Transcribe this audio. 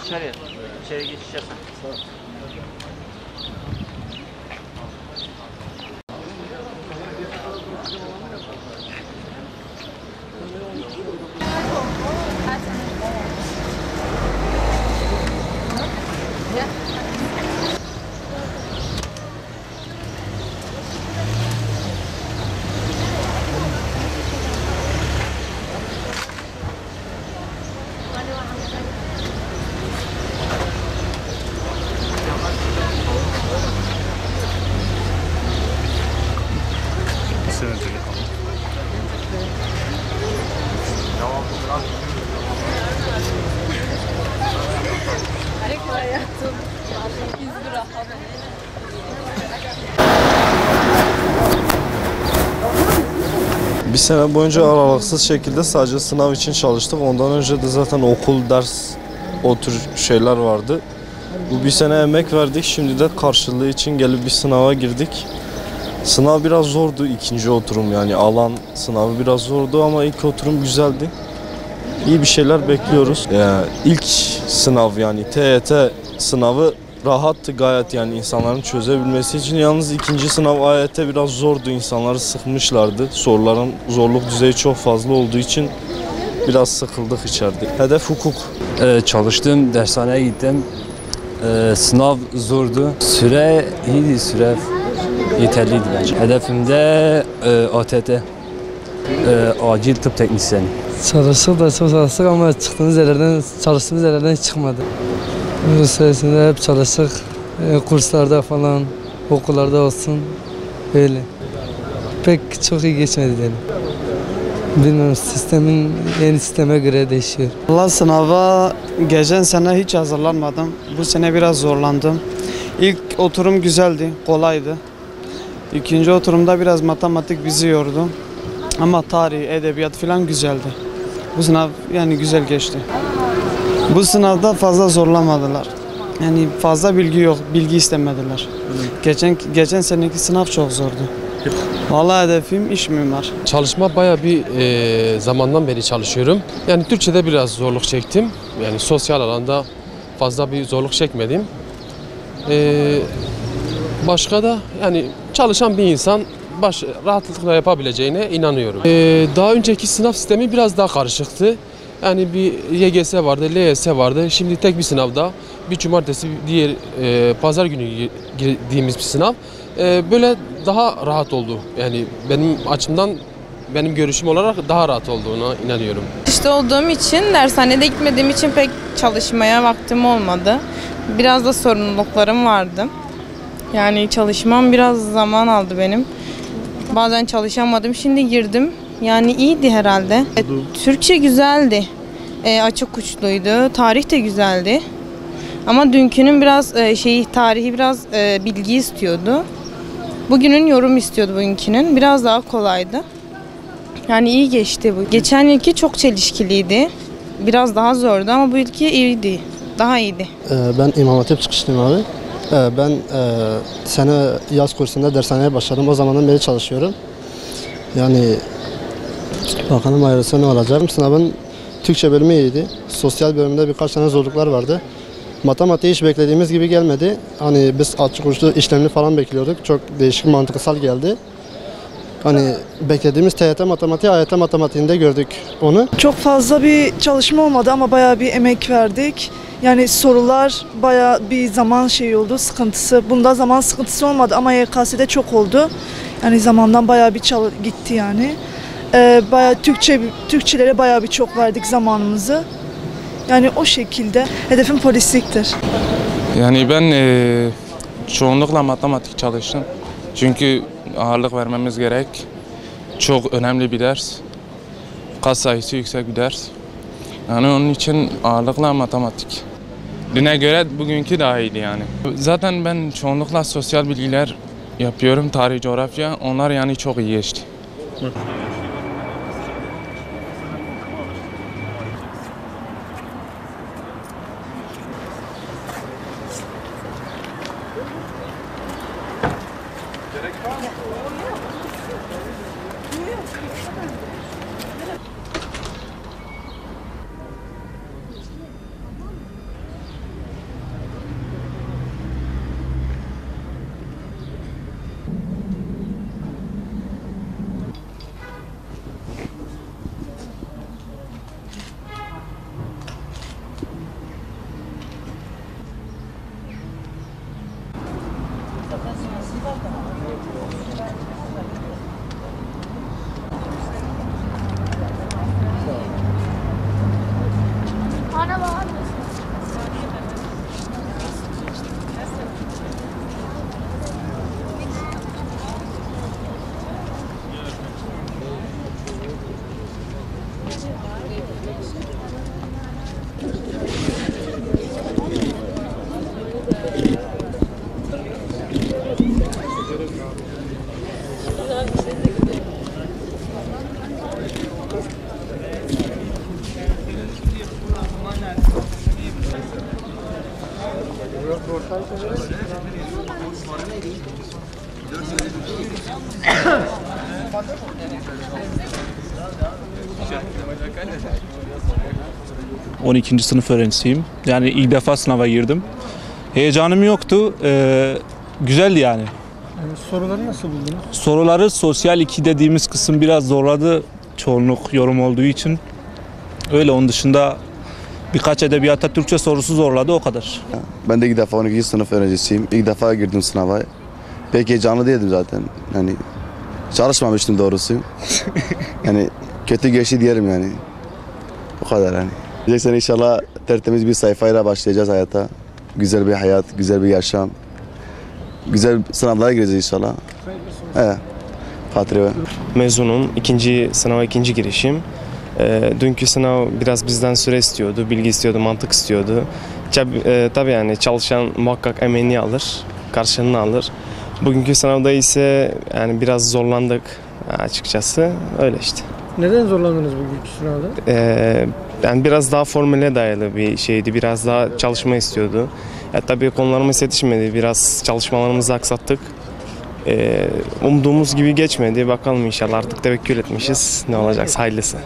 İçeri. İçeri geç içersen. Sağ ol. Bir sene boyunca aralıksız şekilde sadece sınav için çalıştık. Ondan önce de zaten okul, ders, o tür şeyler vardı. Bu bir sene emek verdik. Şimdi de karşılığı için gelip bir sınava girdik. Sınav biraz zordu, ikinci oturum yani alan sınavı biraz zordu ama ilk oturum güzeldi. İyi bir şeyler bekliyoruz. İlk sınav yani TYT sınavı rahattı gayet yani insanların çözebilmesi için. Yalnız ikinci sınav AYT biraz zordu. İnsanları sıkmışlardı. Soruların zorluk düzeyi çok fazla olduğu için biraz sıkıldık içeride. Hedef hukuk. Çalıştım, dershaneye gittim. Sınav zordu. Süre iyiydi, süre yeterliydi bence. Hedefimde ATT. Acil tıp teknisyeni. Çalıştık da çok çalıştık ama çalıştığımız yerlerden hiç çıkmadı. Bu sayesinde hep çalıştık. Kurslarda falan, okullarda olsun öyle. Pek çok iyi geçmedi diyelim. Bilmiyorum, yeni sisteme göre değişiyor. Allah sınava geçen sene hiç hazırlanmadım. Bu sene biraz zorlandım. İlk oturum güzeldi, kolaydı. İkinci oturumda biraz matematik bizi yordu. Ama tarih, edebiyat falan güzeldi. Bu sınav yani güzel geçti. Bu sınavda fazla zorlamadılar. Yani fazla bilgi istemediler. Geçen seneki sınav çok zordu. Vallahi hedefim iş mimar. Çalışma bayağı bir zamandan beri çalışıyorum. Yani Türkçe'de biraz zorluk çektim. Yani sosyal alanda fazla bir zorluk çekmedim. Başka da yani çalışan bir insan rahatlıkla yapabileceğine inanıyorum. Daha önceki sınav sistemi biraz daha karışıktı. Yani bir YGS vardı, LYS vardı. Şimdi tek bir sınavda bir cumartesi, diğer pazar günü girdiğimiz bir sınav. Böyle daha rahat oldu. Yani benim açımdan, benim görüşüm olarak daha rahat olduğuna inanıyorum. İşte olduğum için, dershanede gitmediğim için pek çalışmaya vaktim olmadı. Biraz da sorumluluklarım vardı. Yani çalışmam biraz zaman aldı benim. Bazen çalışamadım, şimdi girdim. Yani iyiydi herhalde. Türkçe güzeldi. Açık uçluydu. Tarih de güzeldi. Ama dünkünün biraz tarihi biraz bilgi istiyordu. Bugünün yorum istiyordu bugünkünün. Biraz daha kolaydı. Yani iyi geçti bu. Geçen yılki çok çelişkiliydi. Biraz daha zordu ama bu yılki iyiydi. Daha iyiydi. Ben İmam Hatip çıkışlıyım abi. Ben sene yaz kursunda dershaneye başladım. O zamandan beri çalışıyorum. Yani bakalım hayırlısı ne olacak. Sınavın Türkçe bölümü iyiydi. Sosyal bölümünde birkaç tane zorluklar vardı. Matematik hiç beklediğimiz gibi gelmedi. Hani biz açık uçlu işlemli falan bekliyorduk. Çok değişik, mantıksal geldi. Hani beklediğimiz TYT matematiği, AYT matematiğinde gördük onu. Çok fazla bir çalışma olmadı ama bayağı bir emek verdik. Yani sorular bayağı bir zaman oldu, sıkıntısı. Bunda zaman sıkıntısı olmadı ama YKS'de çok oldu. Yani zamandan bayağı bir gitti yani. Bayağı Türkçelere bayağı bir çok verdik zamanımızı. Yani o şekilde. Hedefim polisliktir. Yani ben çoğunlukla matematik çalıştım. Çünkü ağırlık vermemiz gerek. Çok önemli bir ders. Kat sayısı yüksek bir ders. Yani onun için ağırlıkla matematik. Düne göre bugünkü daha iyiydi yani. Zaten ben çoğunlukla sosyal bilgiler yapıyorum. Tarih, coğrafya. Onlar yani çok iyi geçti. ...12. sınıf öğrencisiyim. Yani ilk defa sınava girdim. Heyecanım yoktu. Güzeldi yani. Soruları nasıl buldunuz? Soruları sosyal 2 dediğimiz kısım biraz zorladı. Çoğunluk yorum olduğu için. Öyle, onun dışında birkaç edebiyatta Türkçe sorusu zorladı, o kadar. Ben de ilk defa 12. sınıf öğrencisiyim. İlk defa girdim sınava. Pek heyecanlı değildim zaten. Yani çalışmamıştım doğrusu. Yani kötü geçti diyelim yani. O kadar yani. Gelecek sene inşallah tertemiz bir sayfayla başlayacağız hayata. Güzel bir hayat, güzel bir yaşam. Güzel sınavlara gireceğiz inşallah. Evet. Fatih. Mezunum. Sınava ikinci girişim. Dünkü sınav biraz bizden süre istiyordu, bilgi istiyordu, mantık istiyordu. Tabii yani çalışan muhakkak emeğini alır, karşılığını alır. Bugünkü sınavda ise yani biraz zorlandık açıkçası. Öyle işte. Neden zorlandınız bugünkü sınavda? Yani biraz daha formüle dayalı bir şeydi, biraz daha çalışma istiyordu. Tabii konularımız yetişmedi, biraz çalışmalarımızı aksattık. Umduğumuz gibi geçmedi. Bakalım inşallah, artık tevekkül etmişiz. Ne olacak hayırlısı.